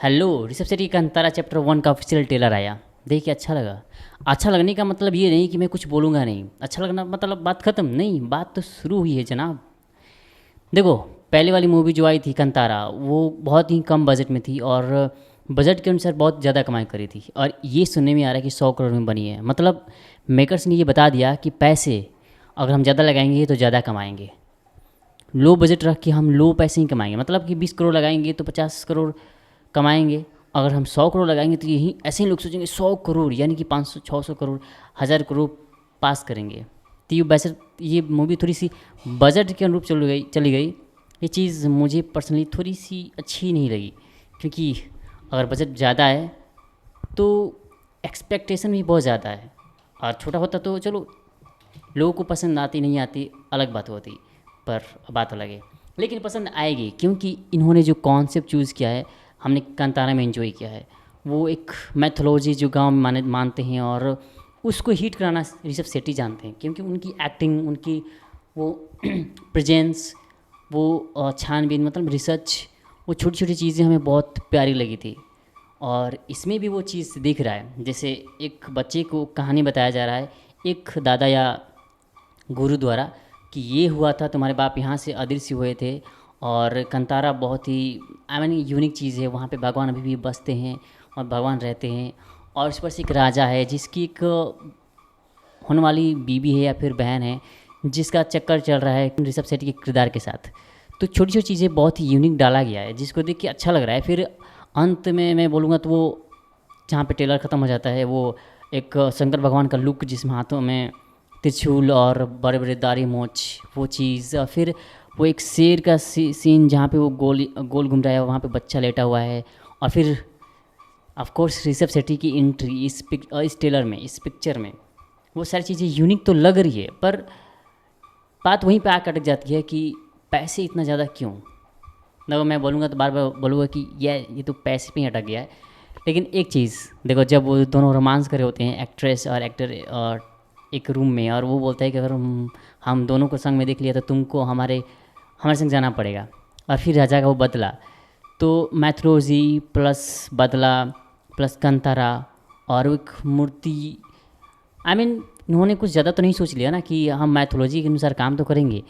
Hello Rishabh Shetty का Kantara chapter 1 का official trailer आया। देख के अच्छा लगा। अच्छा लगने का मतलब ये नहीं कि मैं कुछ बोलूँगा नहीं, अच्छा लगना मतलब बात ख़त्म नहीं, बात तो शुरू हुई है जनाब। देखो, पहले वाली मूवी जो आई थी कांतारा, वो बहुत ही कम बजट में थी और बजट के अनुसार बहुत ज़्यादा कमाई करी थी। और ये सुनने में आ रहा है कि 100 करोड़ में बनी है। मतलब मेकर्स ने ये बता दिया कि पैसे अगर हम ज़्यादा लगाएंगे तो ज़्यादा कमाएंगे। लो बजट रख के हम लो पैसे ही कमाएंगे, मतलब कि 20 करोड़ लगाएंगे तो 50 करोड़ कमाएंगे। अगर हम 100 करोड़ लगाएंगे तो यही ऐसे ही लोग सोचेंगे 100 करोड़ यानी कि 500 600 करोड़ 1000 करोड़ पास करेंगे। तो ये वैसे ये मूवी थोड़ी सी बजट के अनुरूप चली गई। ये चीज़ मुझे पर्सनली थोड़ी सी अच्छी नहीं लगी, क्योंकि अगर बजट ज़्यादा है तो एक्सपेक्टेशन भी बहुत ज़्यादा है। और छोटा होता तो चलो लोगों को पसंद आती नहीं आती अलग बात होती, पर बात अलग है। लेकिन पसंद आएगी क्योंकि इन्होंने जो कॉन्सेप्ट चूज़ किया है, हमने कांतारा में एंजॉय किया है। वो एक मैथोलॉजी जो गांव में मानते हैं, और उसको हिट कराना ऋषभ शेट्टी जानते हैं, क्योंकि उनकी एक्टिंग, उनकी वो प्रेजेंस, वो छानबीन मतलब रिसर्च, वो छोटी छोटी चीज़ें हमें बहुत प्यारी लगी थी। और इसमें भी वो चीज़ दिख रहा है, जैसे एक बच्चे को कहानी बताया जा रहा है एक दादा या गुरु द्वारा कि ये हुआ था, तुम्हारे बाप यहाँ से अदृश्य हुए थे। और कंतारा बहुत ही आई मीन यूनिक चीज़ है, वहाँ पे भगवान अभी भी बसते हैं और भगवान रहते हैं। और उस पर से एक राजा है जिसकी एक होने वाली बीवी है या फिर बहन है, जिसका चक्कर चल रहा है ऋषभ शेट्टी के किरदार के साथ। तो छोटी छोटी चीज़ें बहुत ही यूनिक डाला गया है, जिसको देख के अच्छा लग रहा है। फिर अंत में मैं बोलूँगा तो वो जहाँ पे ट्रेलर ख़त्म हो जाता है, वो एक शंकर भगवान का लुक जिसमें हाथों में त्रिशूल और बड़े बड़े दाढ़ी मोछ, वो चीज़। और फिर वो एक शेर का सीन जहाँ पे वो गोल गोल घूम रहा है, वहाँ पे बच्चा लेटा हुआ है। और फिर ऑफ कोर्स ऋषभ शेट्टी की एंट्री इस ट्रेलर में, इस पिक्चर में, वो सारी चीज़ें यूनिक तो लग रही है, पर बात वहीं पे आकर अटक जाती है कि पैसे इतना ज़्यादा क्यों। देखो, मैं बोलूँगा तो बार बार बोलूँगा कि ये तो पैसे पे ही अटक गया है। लेकिन एक चीज़ देखो, जब वो दोनों रोमांस कर रहे होते हैं, एक्ट्रेस और एक्टर, एक रूम में, और वो बोलता है कि अगर हम दोनों को संग में देख लिया तो तुमको हमारे संग जाना पड़ेगा। और फिर राजा का वो बदला, तो मैथोलॉजी प्लस बदला प्लस कंतारा और एक मूर्ति, आई मीन उन्होंने कुछ ज़्यादा तो नहीं सोच लिया ना कि हम मैथोलॉजी के अनुसार काम तो करेंगे,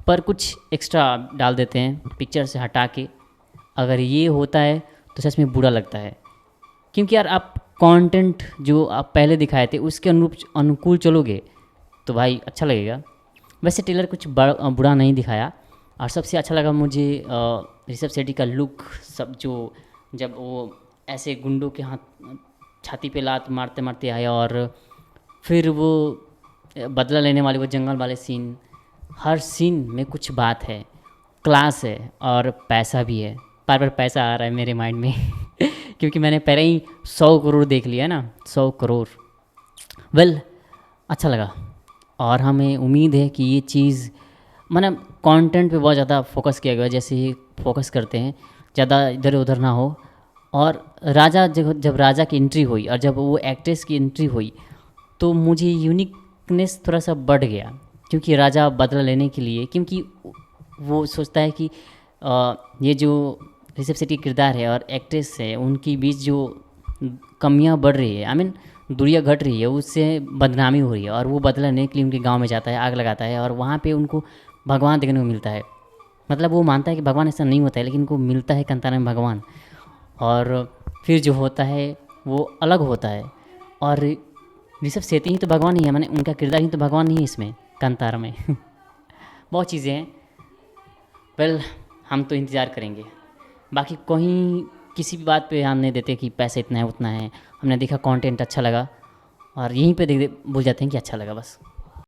पर कुछ एक्स्ट्रा डाल देते हैं पिक्चर से हटा के। अगर ये होता है तो सच में बुरा लगता है, क्योंकि यार आप कंटेंट जो आप पहले दिखाए थे उसके अनुकूल चलोगे तो भाई अच्छा लगेगा। वैसे ट्रेलर कुछ बुरा नहीं दिखाया। और सबसे अच्छा लगा मुझे ऋषभ शेट्टी का लुक, सब जो जब वो ऐसे गुंडों के हाथ छाती पे लात मारते मारते आया, और फिर वो बदला लेने वाले वो जंगल वाले सीन, हर सीन में कुछ बात है, क्लास है और पैसा भी है। बार बार पैसा आ रहा है मेरे माइंड में क्योंकि मैंने पहले ही 100 करोड़ देख लिया ना, 100 करोड़। वेल, अच्छा लगा। और हमें उम्मीद है कि ये चीज़ मतलब कंटेंट पे बहुत ज़्यादा फोकस किया गया, जैसे ही फोकस करते हैं ज़्यादा इधर उधर ना हो। और राजा जब राजा की एंट्री हुई और जब वो एक्ट्रेस की एंट्री हुई, तो मुझे यूनिकनेस थोड़ा सा बढ़ गया, क्योंकि राजा बदला लेने के लिए, क्योंकि वो सोचता है कि ये जो ऋषभ शेट्टी किरदार है और एक्ट्रेस है, उनके बीच जो कमियां बढ़ रही है, आई मीन दूरियां घट रही है, उससे बदनामी हो रही है। और वो बदला लेने के लिए उनके गांव में जाता है, आग लगाता है, और वहाँ पे उनको भगवान देखने को मिलता है। मतलब वो मानता है कि भगवान ऐसा नहीं होता है, लेकिन उनको मिलता है कांतारा में भगवान। और फिर जो होता है वो अलग होता है। और ऋषभ शेट्टी ही तो भगवान ही है, माने उनका किरदार ही तो भगवान नहीं है इसमें कांतारा में बहुत चीज़ें हैं। वेल, हम तो इंतज़ार करेंगे। बाकी कहीं किसी भी बात पे ध्यान नहीं देते कि पैसे इतना है उतना है। हमने देखा कंटेंट अच्छा लगा और यहीं पे देख भूल जाते हैं कि अच्छा लगा बस।